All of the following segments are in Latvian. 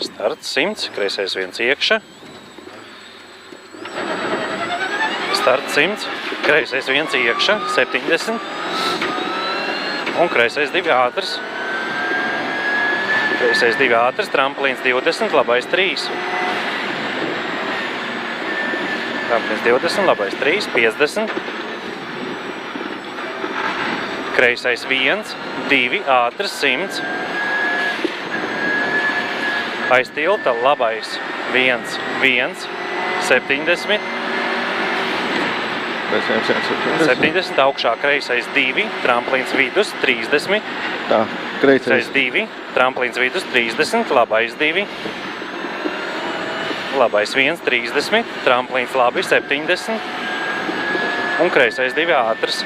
Starts 100, kreisais 1 iekša. Starts 100, kreisais 1 iekša, 70. Un kreisais 2 ātrs. Kreisais 2 ātrs, tramplīns 20, labais 3. Tramplīns 20, labais 3, 50. Kreisais 1, 2, ātrs 100. Aiz tilta labais 1, 1, 70. 70, augšā kreisais 2, tramplīns vidus 30. Tā, kreisais 2, tramplīns vidus 30, labais 2. Labais 1, 30, tramplīns labi 70. Un kreisais 2 ātrs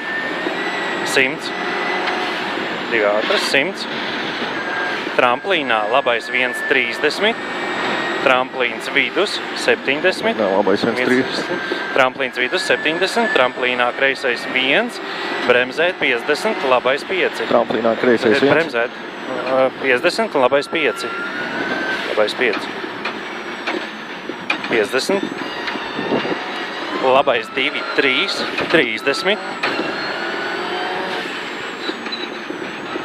100. 2 ātrs 100. Tramplīnā labais 1, 30. Tramplīns vidus 70. Jā, labais 1, 30. Tramplīns vidus 70. Tramplīnā kreisais 1. Bremzēt 50. Labais 5. Tramplīnā kreisais 1. Bremzēt 50. Labais 5. Labais 5. 50. Labais 2, 3. 30.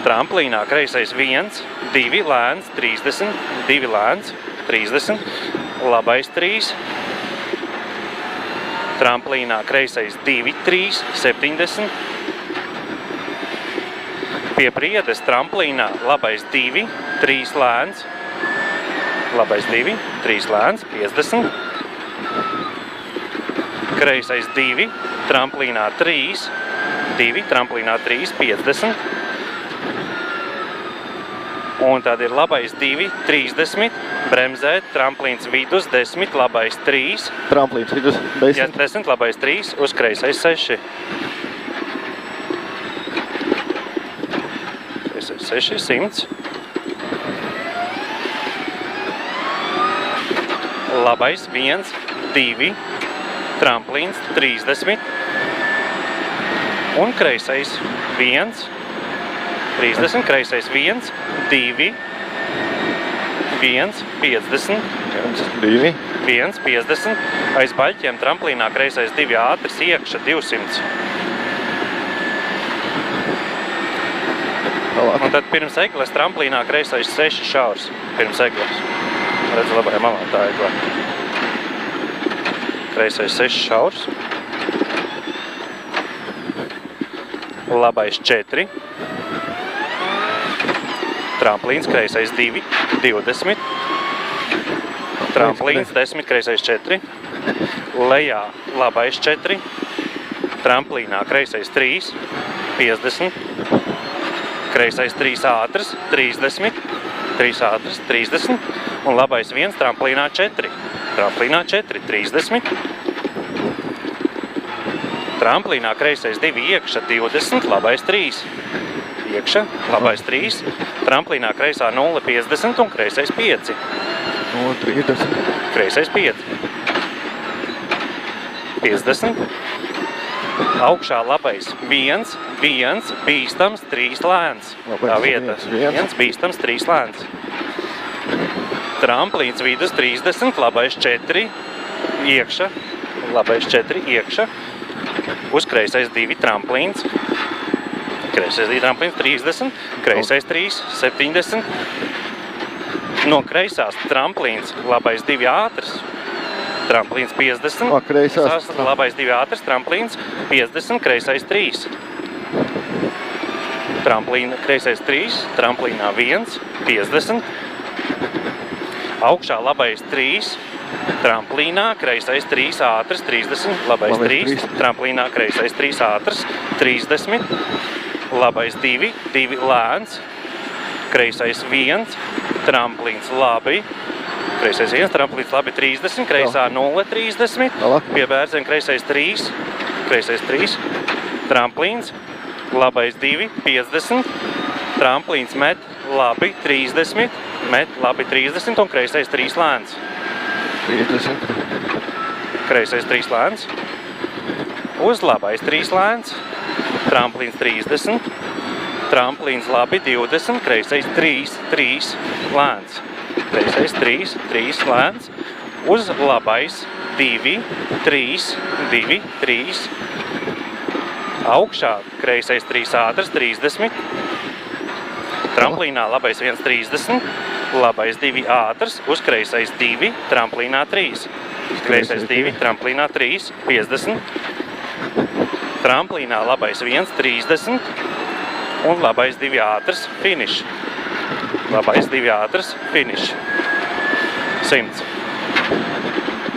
Tramplīnā kreisais 1. 2. Lēns 30. 2 lēns 30, labais 3, tramplīnā kreisais 2, 3, 70, pie priedes tramplīnā labais 2, 3 lēns, labais 2, 3 lēns, 50, kreisais 2, tramplīnā 3, 2, tramplīnā 3, 50, un tad ir labais 2, 30, bremzēt, tramplīns vidus 10, labais 3. Tramplīns vidus 10. 10, labais 3, uz kreisais 6. Kreisais 6, 100. Labais 1, 2, tramplīns 30. Un kreisais 1, 30, kreisais 1, 2, 1, 50, 2, 1, 50, aiz baļķiem tramplīnā kreisais 2 ātris, iekša 200. tālāk. Un tad pirms egles tramplīnā kreisais 6 šaurs, pirms egles. Redz, labajā malā tā egle. Kreisais 6 šaurs. Labais 4. Tramplīns, kreisais 2, 20. Tramplīns 10, kreisais 4. Lejā labais 4. Tramplīnā kreisais 3, 50. Kreisais 3 ātrs, 30. 3 ātrs, 30. Un labais 1, tramplīnā 4. Tramplīnā 4, 30. Tramplīnā kreisais 2, iekša 20, labais 3. Iekša, labais 3, tramplīnā kreisā 0, 50 un kreisais 5. 0, 30. Kreisais 5. 50. Augšā labais 1, 1, bīstams, 3 lēns. Tā vieta. 1, bīstams, 3 lēns. Tramplīns vidus 30, labais 4, iekša, labais 4, iekša. Uz kreisais 2, tramplīns. Kreisais 2 tramplīns 30, kreisais 3, 70. No kreisās tramplīns, labais 2 ātrs, tramplīns 50. Kreisās. Labais 2 ātrs, tramplīns 50, kreisais 3. Tramplīna, kreisais 3, tramplīnā 1, 50. Augšā labais 3, tramplīnā, kreisais 3 ātrs, 30. Labais 3, tramplīnā, kreisais 3 ātrs, 30. Labais 2, 2 lēns, kreisais 1, tramplīns labi, kreisais 1, tramplīns labi 30, kreisā 0, 30, pie bērziena kreisais 3, tramplīns, labais 2, 50, tramplīns met labi 30, met labi 30 un kreisais 3 lēns. 30. Kreisais 3 lēns, uz labais 3 lēns, tramplīns 30, tramplīns labi 20, kreisais 3 lēns. kreisais 3, 3 lēns, uz labais 2, 3, 2, 3, augšā kreisais 3 ātrs, 30, tramplīnā labais 1, 30, labais 2 ātrs, uz kreisais 2, tramplīnā 3, kreisais 2, tramplīnā 3, 50, tramplīnā labais 1, 30, un labais 2 ātrs, finish. Labais 2 ātrs, finish. 100.